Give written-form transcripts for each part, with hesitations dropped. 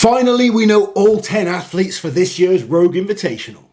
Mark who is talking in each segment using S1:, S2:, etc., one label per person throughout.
S1: Finally, we know all 10 athletes for this year's Rogue Invitational.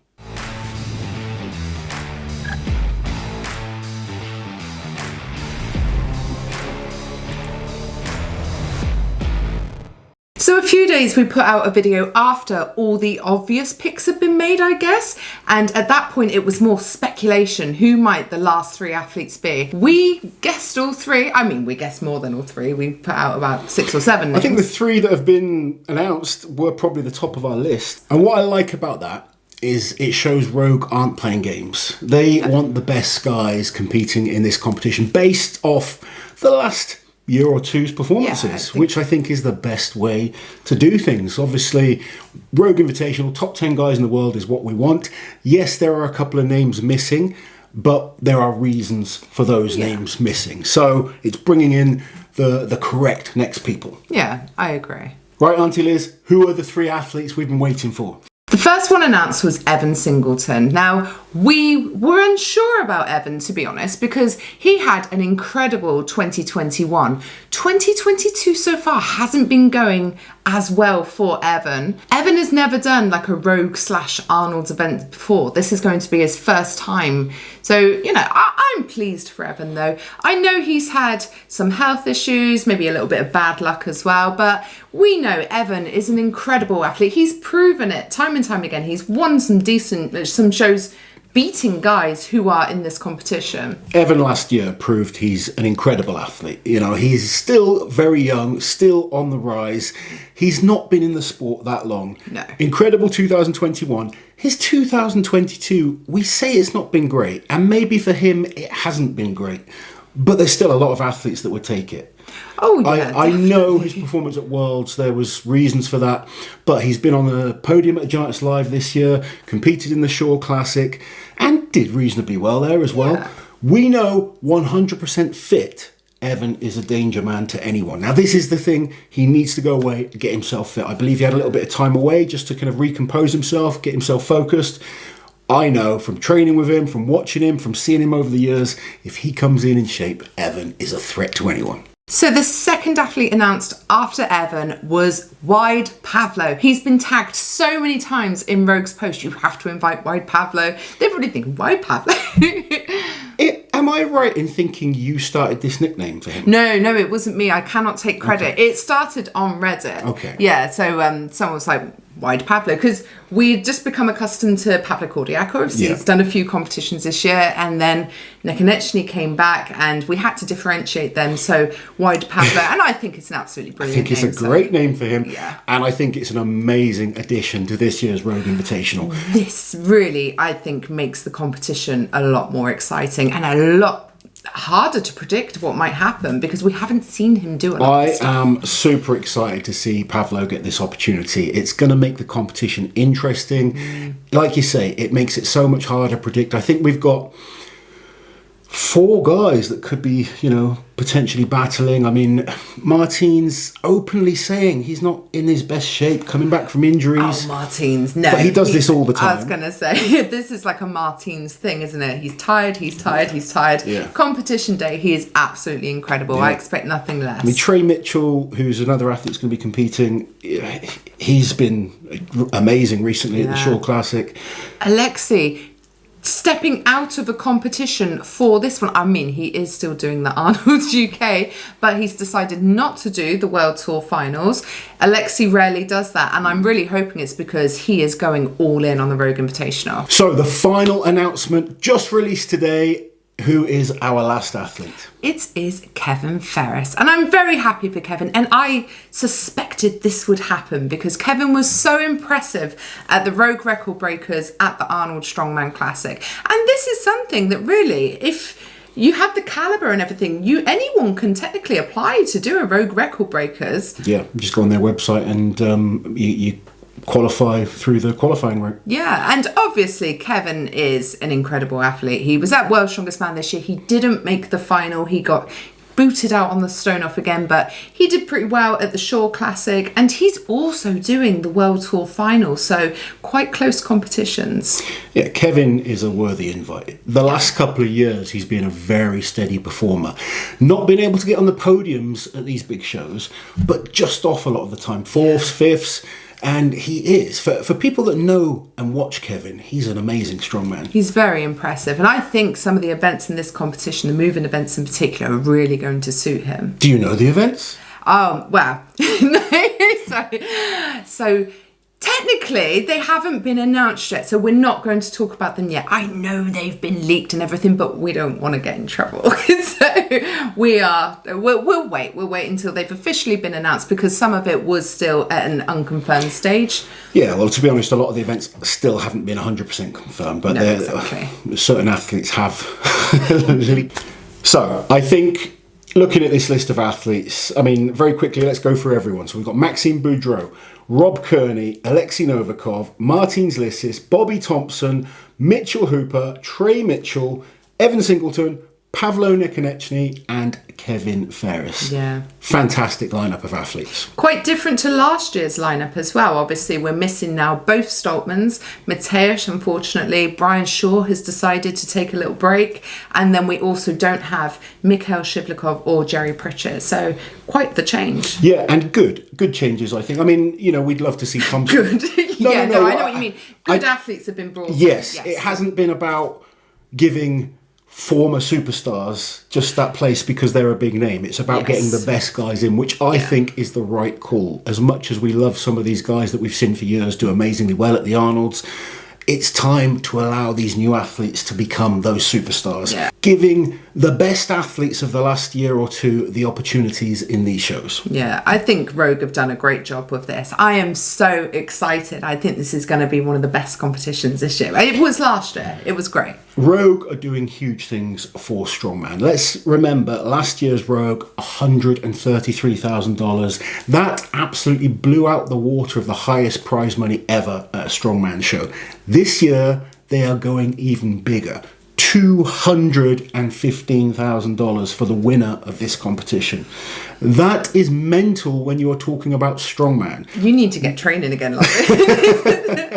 S2: So a few days we put out a video after all the obvious picks had been made, I guess. And at that point it was more speculation. Who might the last 3 athletes be? We guessed all 3. I mean, we guessed more than all 3. We put out about 6 or 7 names.
S1: I think the 3 that have been announced were probably the top of our list. And what I like about that is it shows Rogue aren't playing games. They want the best guys competing in this competition based off the last year or two's performances, which I think is the best way to do things. Obviously, Rogue Invitational, top 10 guys in the world is what we want. Yes, there are a couple of names missing, but there are reasons for those names missing. So it's bringing in the correct next people.
S2: Yeah, I agree.
S1: Right, Auntie Liz, who are the 3 athletes we've been waiting for?
S2: The first one announced was Evan Singleton. Now, we were unsure about Evan, to be honest, because he had an incredible 2021. 2022 so far hasn't been going as well for Evan. Evan has never done like a Rogue/Arnold event before. This is going to be his first time. So, you know, I'm pleased for Evan though. I know he's had some health issues, maybe a little bit of bad luck as well, but we know Evan is an incredible athlete. He's proven it time and time again. He's won some shows beating guys who are in this competition.
S1: Evan last year proved he's an incredible athlete. You know, he's still very young, still on the rise. He's not been in the sport that long.
S2: No.
S1: Incredible 2021. His 2022, we say it's not been great. And maybe for him, it hasn't been great. But there's still a lot of athletes that would take it.
S2: Oh, yeah,
S1: I know his performance at Worlds, there was reasons for that, but he's been on the podium at Giants Live this year, competed in the Shore Classic, and did reasonably well there as well.
S2: Yeah.
S1: We know 100% fit, Evan is a danger man to anyone. Now, this is the thing, he needs to go away and get himself fit. I believe he had a little bit of time away just to kind of recompose himself, get himself focused. I know from training with him, from watching him, from seeing him over the years, if he comes in shape, Evan is a threat to anyone.
S2: So the second athlete announced after Evan was Wide Pavlo. He's been tagged so many times in Rogue's post, you have to invite Wide Pavlo. They probably think, Wide Pavlo?
S1: Am I right in thinking you started this nickname for him?
S2: No, it wasn't me. I cannot take credit.
S1: Okay.
S2: It started on Reddit.
S1: Okay.
S2: Yeah, so someone was like, Wide Pavlo, because we'd just become accustomed to Pavlo Cordiaco. Obviously, he's done a few competitions this year, and then Nekonechny came back, and we had to differentiate them. So Wide Pavlo, and I think it's an absolutely brilliant name.
S1: I think it's a great name for him,
S2: yeah.
S1: And I think it's an amazing addition to this year's Rogue Invitational.
S2: This really, I think, makes the competition a lot more exciting and a lot harder to predict what might happen because we haven't seen him do a lot of stuff.
S1: I am super excited to see Pavlo get this opportunity. It's going to make the competition interesting. Like you say, it makes it so much harder to predict. I think we've got 4 guys that could be, you know, potentially battling. I mean, Martin's openly saying he's not in his best shape, coming back from injuries.
S2: Oh, Martins, no.
S1: But he does this all the time.
S2: I was going to say, this is like a Martins thing, isn't it? He's tired.
S1: Yeah.
S2: Competition day, he is absolutely incredible.
S1: Yeah.
S2: I expect nothing less.
S1: I mean, Trey Mitchell, who's another athlete that's going to be competing, he's been amazing recently at the Shore Classic.
S2: Alexi, stepping out of a competition for this one. I mean, he is still doing the Arnold UK, but he's decided not to do the World Tour Finals. Alexi rarely does that, and I'm really hoping it's because he is going all in on the Rogue Invitational.
S1: So the final announcement just released today. Who is our last athlete?
S2: It is Kevin Ferris, and I'm very happy for Kevin, and I suspected this would happen because Kevin was so impressive at the Rogue Record Breakers at the Arnold Strongman Classic, and this is something that really, if you have the caliber and everything, anyone can technically apply to do a Rogue Record Breakers.
S1: Yeah, just go on their website and you qualify through the qualifying route.
S2: Yeah, and obviously Kevin is an incredible athlete. He was at World's Strongest Man this year. He didn't make the final. He got booted out on the stone off again, but he did pretty well at the Shore Classic, and he's also doing the World Tour Final, so quite close competitions.
S1: Yeah, Kevin is a worthy invite. The last couple of years he's been a very steady performer, not been able to get on the podiums at these big shows, but just off a lot of the time, 4th, 5th. And he is. For people that know and watch Kevin, he's an amazing strongman.
S2: He's very impressive. And I think some of the events in this competition, the moving events in particular, are really going to suit him.
S1: Do you know the events?
S2: Oh, well, so technically they haven't been announced yet, so we're not going to talk about them yet. I know they've been leaked and everything, but we don't want to get in trouble. So we'll wait until they've officially been announced, because some of it was still at an unconfirmed stage.
S1: Yeah, well, to be honest, a lot of the events still haven't been 100% confirmed, but
S2: exactly.
S1: Certain athletes have leaked. So I think, looking at this list of athletes, I mean, very quickly, let's go through everyone. So we've got Maxime Boudreau, Rob Kearney, Alexei Novikov, Martin Zlissis, Bobby Thompson, Mitchell Hooper, Trey Mitchell, Evan Singleton, Pavlo Nikonechny, and Kevin Ferris.
S2: Yeah.
S1: Fantastic lineup of athletes.
S2: Quite different to last year's lineup as well. Obviously, we're missing now both Stoltmans. Mateusz, unfortunately, Brian Shaw has decided to take a little break. And then we also don't have Mikhail Shiblikov or Jerry Pritchett. So quite the change.
S1: Yeah, and good changes, I think. I mean, you know, we'd love to see
S2: Good.
S1: No,
S2: I know what you mean. Good athletes have been brought in.
S1: Yes, it hasn't been about giving former superstars just that place because they're a big name. It's about getting the best guys in, which I think is the right call. As much as we love some of these guys that we've seen for years do amazingly well at the Arnolds, it's time to allow these new athletes to become those superstars, giving the best athletes of the last year or two the opportunities in these shows.
S2: Yeah, I think Rogue have done a great job with this. I am so excited. I think this is going to be one of the best competitions this year. It was last year. It was great.
S1: Rogue are doing huge things for Strongman. Let's remember last year's Rogue, $133,000. That absolutely blew out the water of the highest prize money ever at a Strongman show. This year, they are going even bigger. $215,000 for the winner of this competition. That is mental when you're talking about Strongman.
S2: You need to get training again, Laurie.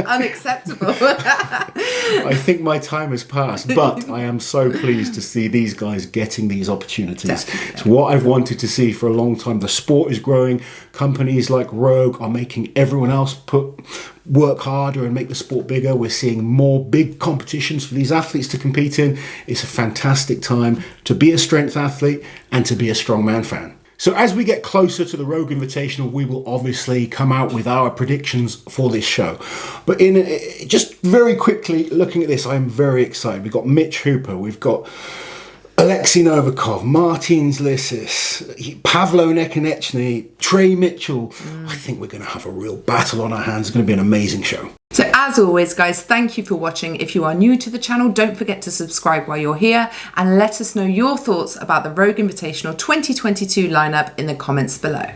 S2: Unacceptable.
S1: I think my time has passed, but I am so pleased to see these guys getting these opportunities.
S2: Definitely.
S1: It's what I've wanted to see for a long time. The sport is growing. Companies like Rogue are making everyone else work harder and make the sport bigger. We're seeing more big competitions for these athletes to compete in. It's a fantastic time to be a strength athlete and to be a strongman fan. So as we get closer to the Rogue Invitational, we will obviously come out with our predictions for this show. But just very quickly looking at this, I'm very excited. We've got Mitch Hooper, we've got Alexei Novikov, Martin Zlissis, Pavlo Nikonechny, Trey Mitchell. I think we're going to have a real battle on our hands. It's going to be an amazing show.
S2: So as always, guys, thank you for watching. If you are new to the channel, don't forget to subscribe while you're here and let us know your thoughts about the Rogue Invitational 2022 lineup in the comments below.